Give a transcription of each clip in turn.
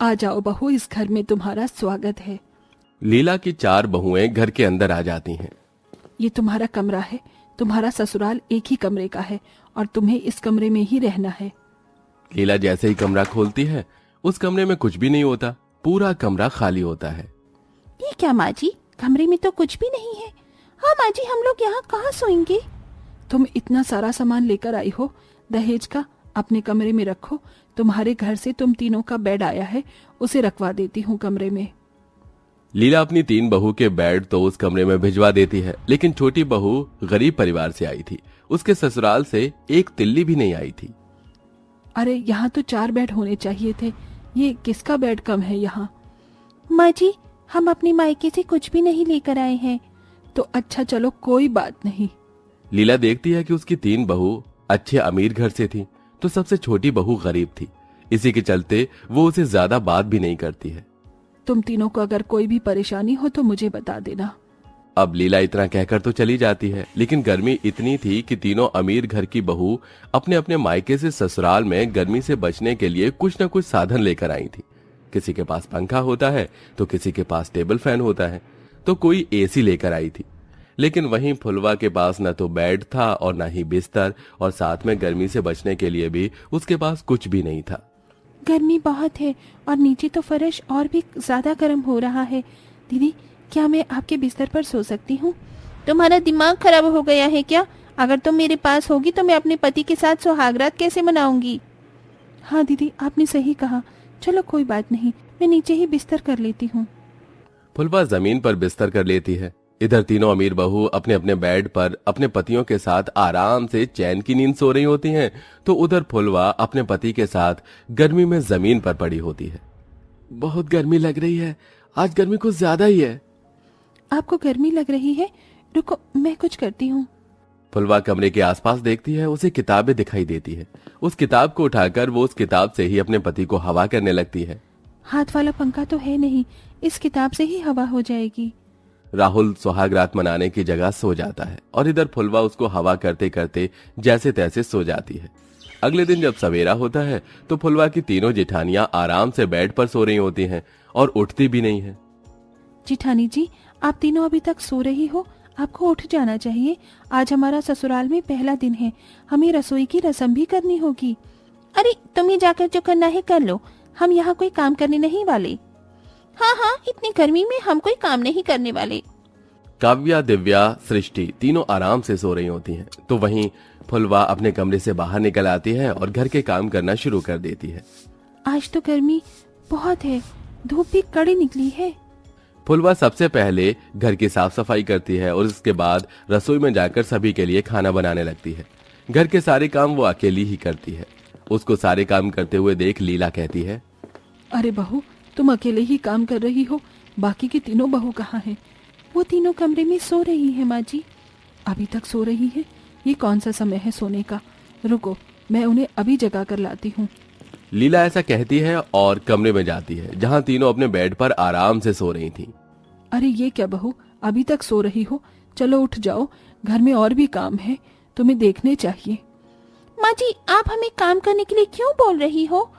आ जाओ बहू, इस घर में तुम्हारा स्वागत है। लीला की 4 बहुएं घर के अंदर आ जाती हैं। ये तुम्हारा कमरा है, तुम्हारा ससुराल एक ही कमरे का है और तुम्हें इस कमरे में ही रहना है। लीला जैसे ही कमरा खोलती है, उस कमरे में कुछ भी नहीं होता, पूरा कमरा खाली होता है। ये क्या माँ जी, कमरे में तो कुछ भी नहीं है। हाँ माँ जी, हम लोग यहाँ कहाँ सोएंगे? तुम इतना सारा सामान लेकर आई हो दहेज का, अपने कमरे में रखो। तुम्हारे घर से तुम तीनों का बेड आया है, उसे रखवा देती हूँ कमरे में। लीला अपनी 3 बहू के बेड तो उस कमरे में भिजवा देती है, लेकिन छोटी बहू गरीब परिवार से आई थी, उसके ससुराल से एक तिल्ली भी नहीं आई थी। अरे यहाँ तो 4 बेड होने चाहिए थे, ये किसका बेड कम है यहाँ? माँ जी, हम अपने मायके से कुछ भी नहीं लेकर आए हैं। तो अच्छा चलो, कोई बात नहीं। लीला देखती है कि उसकी 3 बहू अच्छे अमीर घर से थी, तो सबसे छोटी बहू गरीब थी। इसी के चलते वो उसे ज्यादा बात भी नहीं करती है। तुम तीनों को अगर कोई भी परेशानी हो तो मुझे बता देना। अब लीला इतना कहकर तो चली जाती है, लेकिन गर्मी इतनी थी कि तीनों अमीर घर की बहू अपने अपने मायके से ससुराल में गर्मी से बचने के लिए कुछ न कुछ साधन लेकर आई थी। किसी के पास पंखा होता है तो किसी के पास टेबल फैन होता है, तो कोई एसी लेकर आई थी। लेकिन वहीं फुलवा के पास न तो बेड था और न ही बिस्तर, और साथ में गर्मी से बचने के लिए भी उसके पास कुछ भी नहीं था। गर्मी बहुत है और नीचे तो फर्श और भी ज्यादा गर्म हो रहा है। दीदी, क्या मैं आपके बिस्तर पर सो सकती हूँ? तुम्हारा दिमाग खराब हो गया है क्या? अगर तुम मेरे पास होगी तो मैं अपने पति के साथ सुहागरात कैसे मनाऊंगी? हाँ दीदी, आपने सही कहा। चलो कोई बात नहीं, मैं नीचे ही बिस्तर कर लेती हूँ। फुलवा जमीन पर बिस्तर कर लेती है। इधर तीनों अमीर बहू अपने अपने बेड पर अपने पतियों के साथ आराम से चैन की नींद सो रही होती हैं, तो उधर फुलवा अपने पति के साथ गर्मी में जमीन पर पड़ी होती है। बहुत गर्मी लग रही है, आज गर्मी कुछ ज्यादा ही है। आपको गर्मी लग रही है? रुको, मैं कुछ करती हूँ। फुलवा कमरे के आसपास देखती है, उसे किताबें दिखाई देती है। उस किताब को उठाकर वो उस किताब से ही अपने पति को हवा करने लगती है। हाथ वाला पंखा तो है नहीं, इस किताब से ही हवा हो जाएगी। राहुल सुहागरात मनाने की जगह सो जाता है और इधर फुलवा उसको हवा करते करते जैसे तैसे सो जाती है। अगले दिन जब सवेरा होता है तो फुलवा की तीनों जेठानियां आराम से बेड पर सो रही होती हैं और उठती भी नहीं है। जेठानी जी, आप तीनों अभी तक सो रही हो, आपको उठ जाना चाहिए। आज हमारा ससुराल में पहला दिन है, हमें रसोई की रस्म भी करनी होगी। अरे तुम्हें जाकर जो करना है कर लो, हम यहाँ कोई काम करने नहीं वाले। हाँ हाँ, इतनी गर्मी में हम कोई काम नहीं करने वाले। काव्या, दिव्या, सृष्टि तीनों आराम से सो रही होती हैं, तो वहीं फुलवा अपने कमरे से बाहर निकल आती है और घर के काम करना शुरू कर देती है। आज तो गर्मी बहुत है, धूप भी कड़ी निकली है। फुलवा सबसे पहले घर की साफ सफाई करती है और उसके बाद रसोई में जाकर सभी के लिए खाना बनाने लगती है। घर के सारे काम वो अकेली ही करती है। उसको सारे काम करते हुए देख लीला कहती है, अरे बहू, तुम अकेले ही काम कर रही हो, बाकी की तीनों बहू कहाँ हैं? वो तीनों कमरे में सो रही है माँ जी। अभी तक सो रही है? ये कौन सा समय है सोने का? रुको, मैं उन्हें अभी जगा कर लाती हूँ। लीला ऐसा कहती है और कमरे में जाती है जहाँ तीनों अपने बेड पर आराम से सो रही थी। अरे ये क्या बहू, अभी तक सो रही हो? चलो उठ जाओ, घर में और भी काम है, तुम्हें देखने चाहिए। माँ जी, आप हमें काम करने के लिए क्यों बोल रही हो?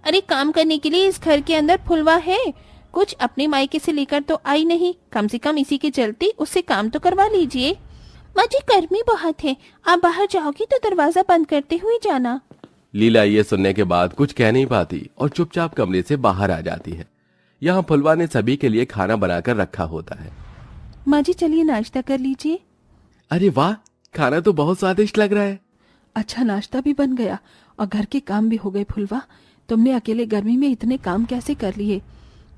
अरे काम करने के लिए इस घर के अंदर फुलवा है, कुछ अपने मायके से लेकर तो आई नहीं, कम से कम इसी के चलते उससे काम तो करवा लीजिए। माँ जी, गर्मी बहुत है, आप बाहर जाओगी तो दरवाजा बंद करते हुए जाना। लीला ये सुनने के बाद कुछ कह नहीं पाती और चुपचाप कमरे से बाहर आ जाती है। यहाँ फुलवा ने सभी के लिए खाना बनाकर रखा होता है। माँ जी, चलिए नाश्ता कर लीजिए। अरे वाह, खाना तो बहुत स्वादिष्ट लग रहा है। अच्छा, नाश्ता भी बन गया और घर के काम भी हो गए। फुलवा, तुमने अकेले गर्मी में इतने काम कैसे कर लिए?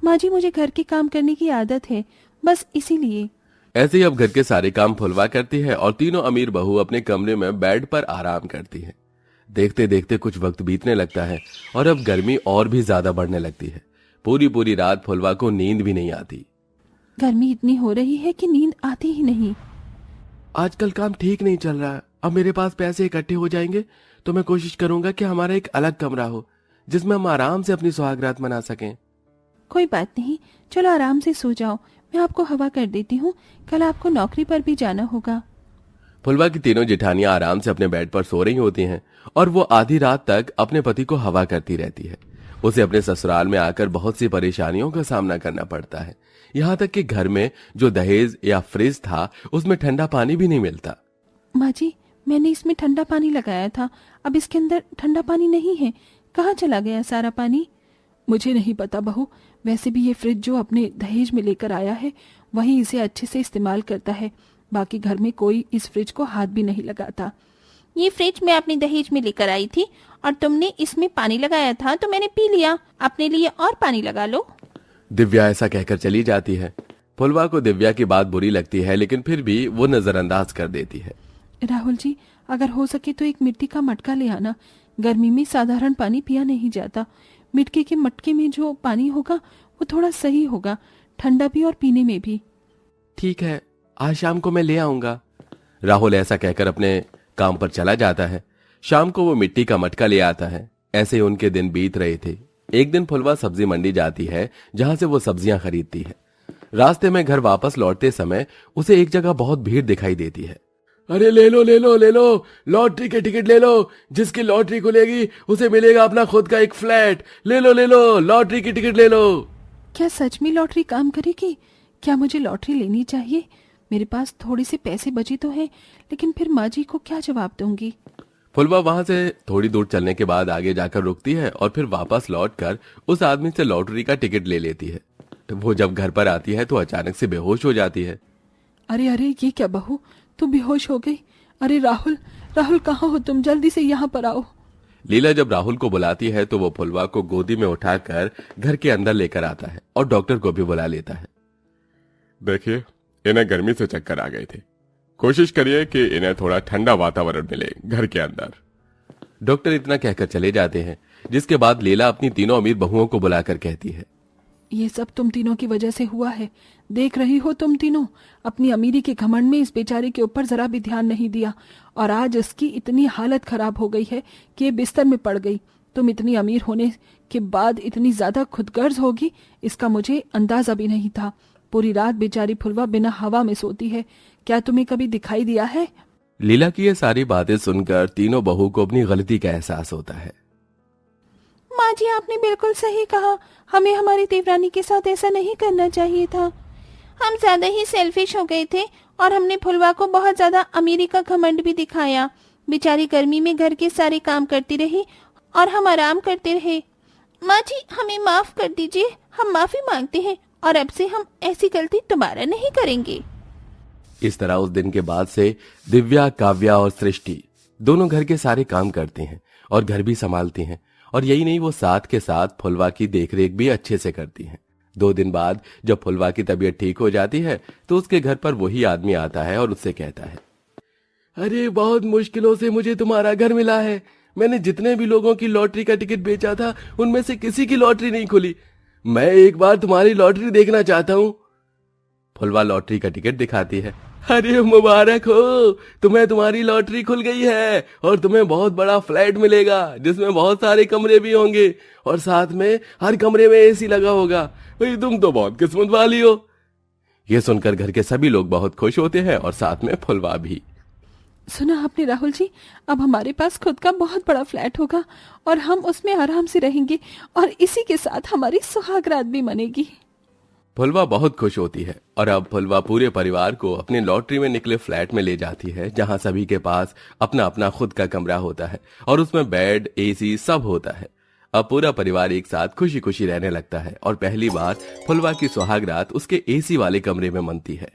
माँ जी, मुझे घर के काम करने की आदत है, बस इसीलिए। ऐसे ही अब घर के सारे काम फुलवा करती है और तीनों अमीर बहू अपने कमरे में बेड पर आराम करती है। देखते देखते कुछ वक्त बीतने लगता है और अब गर्मी और भी ज्यादा बढ़ने लगती है। पूरी पूरी रात फुलवा को नींद भी नहीं आती। गर्मी इतनी हो रही है कि नींद आती ही नहीं। आजकल काम ठीक नहीं चल रहा। अब मेरे पास पैसे इकट्ठे हो जाएंगे तो मैं कोशिश करूंगा कि हमारा एक अलग कमरा हो जिसमें हम आराम से अपनी सुहागरात मना सकें। कोई बात नहीं, चलो आराम से सो जाओ, मैं आपको हवा कर देती हूँ, कल आपको नौकरी पर भी जाना होगा। फुलवा की तीनों जेठानियां आराम से अपने बेड पर सो रही होती हैं और वो आधी रात तक अपने पति को हवा करती रहती है। उसे अपने ससुराल में आकर बहुत सी परेशानियों का सामना करना पड़ता है। यहाँ तक कि घर में जो दहेज या फ्रिज था उसमें ठंडा पानी भी नहीं मिलता। माँ जी, मैंने इसमें ठंडा पानी लगाया था, अब इसके अंदर ठंडा पानी नहीं है। कहाँ चला गया सारा पानी? मुझे नहीं पता बहू। वैसे भी ये फ्रिज जो अपने दहेज में लेकर आया है वही इसे अच्छे से इस्तेमाल करता है। बाकी घर में कोई इस फ्रिज को हाथ भी नहीं लगाता। ये फ्रिज मैं अपने दहेज में लेकर आई थी और तुमने इसमें पानी लगाया था तो मैंने पी लिया। अपने लिए और पानी लगा लो। दिव्या ऐसा कहकर चली जाती है। फुलवा को दिव्या की बात बुरी लगती है, लेकिन फिर भी वो नजरअंदाज कर देती है। राहुल जी, अगर हो सके तो एक मिट्टी का मटका ले आना। गर्मी में साधारण पानी पिया नहीं जाता। मिट्टी के मटके में जो पानी होगा वो थोड़ा सही होगा, ठंडा भी और पीने में भी। ठीक है, आज शाम को मैं ले आऊंगा। राहुल ऐसा कहकर अपने काम पर चला जाता है। शाम को वो मिट्टी का मटका ले आता है। ऐसे ही उनके दिन बीत रहे थे। एक दिन फुलवा सब्जी मंडी जाती है जहां से वो सब्जियां खरीदती है। रास्ते में घर वापस लौटते समय उसे एक जगह बहुत भीड़ दिखाई देती है। अरे ले लो ले लो ले लो, लॉटरी के टिकट ले लो। जिसकी लॉटरी खुलेगी उसे मिलेगा अपना खुद का एक फ्लैट। ले लो, लॉटरी की टिकट ले लो। क्या सच में लॉटरी काम करेगी? क्या मुझे लॉटरी लेनी चाहिए? मेरे पास थोड़े से पैसे बचे तो हैं, लेकिन फिर माँ जी को क्या जवाब दूंगी? फुलवा वहां से थोड़ी दूर चलने के बाद आगे जाकर रुकती है और फिर वापस लौटकर उस आदमी से लॉटरी का टिकट ले लेती है। वो जब घर पर आती है तो अचानक से बेहोश हो जाती है। अरे अरे, ये क्या बहू, तू बेहोश हो गई? अरे राहुल, राहुल कहाँ हो तुम? जल्दी से यहाँ पर आओ। लीला जब राहुल को बुलाती है तो वो फुलवा को गोदी में उठाकर घर के अंदर लेकर आता है और डॉक्टर को भी बुला लेता है। देखिए, इन्हें गर्मी से चक्कर आ गए थे। कोशिश करिए कि इन्हें थोड़ा ठंडा वातावरण मिले घर के अंदर। डॉक्टर इतना कहकर चले जाते हैं, जिसके बाद लीला अपनी तीनों अमीर बहुओं को बुलाकर कहती है, ये सब तुम तीनों की वजह से हुआ है। देख रही हो तुम तीनों, अपनी अमीरी के घमंड में इस बेचारे के ऊपर जरा भी ध्यान नहीं दिया और आज इसकी इतनी हालत खराब हो गई है कि ये बिस्तर में पड़ गई। तुम इतनी अमीर होने के बाद इतनी ज्यादा खुदगर्ज होगी, इसका मुझे अंदाजा भी नहीं था। पूरी रात बेचारी फुलवा बिना हवा में सोती है। क्या तुम्हें कभी दिखाई दिया है? लीला की ये सारी बातें सुनकर तीनों बहू को अपनी गलती का एहसास होता है। माँ जी, आपने बिल्कुल सही कहा। हमें हमारी देवरानी के साथ ऐसा नहीं करना चाहिए था। हम ज्यादा ही सेल्फिश हो गए थे और हमने फुलवा को बहुत ज्यादा अमीरी का घमंड भी दिखाया। बेचारी गर्मी में घर के सारे काम करती रही और हम आराम करते रहे। माँ जी, हमें माफ कर दीजिए। हम माफी मांगते हैं और अब से हम ऐसी गलती दोबारा नहीं करेंगे। इस तरह उस दिन के बाद से दिव्या, काव्या और सृष्टि दोनों घर के सारे काम करते हैं और घर भी संभालती हैं। और यही नहीं, वो साथ के साथ फुलवा की देखरेख भी अच्छे से करती हैं। 2 दिन बाद जब फुलवा की तबीयत ठीक हो जाती है तो उसके घर पर वही आदमी आता है और उससे कहता है, अरे बहुत मुश्किलों से मुझे तुम्हारा घर मिला है। मैंने जितने भी लोगों की लॉटरी का टिकट बेचा था उनमें से किसी की लॉटरी नहीं खुली। मैं एक बार तुम्हारी लॉटरी देखना चाहता हूँ। फुलवा लॉटरी का टिकट दिखाती है। अरे मुबारक हो, तुम्हारी लॉटरी खुल गई है और तुम्हें बहुत बड़ा फ्लैट मिलेगा जिसमें बहुत सारे कमरे भी होंगे और साथ में हर कमरे में एसी लगा होगा। भाई तुम तो बहुत किस्मत वाली हो। ये सुनकर घर के सभी लोग बहुत खुश होते हैं और साथ में फुलवा भी। सुना आपने राहुल जी, अब हमारे पास खुद का बहुत बड़ा फ्लैट होगा और हम उसमें आराम से रहेंगे और इसी के साथ हमारी सुहागरात भी मनेगी। फुलवा बहुत खुश होती है और अब फुलवा पूरे परिवार को अपने लॉटरी में निकले फ्लैट में ले जाती है जहां सभी के पास अपना अपना खुद का कमरा होता है और उसमें बेड, एसी सब होता है। अब पूरा परिवार एक साथ खुशी खुशी रहने लगता है और पहली बार फुलवा की सुहागरात उसके एसी वाले कमरे में मनती है।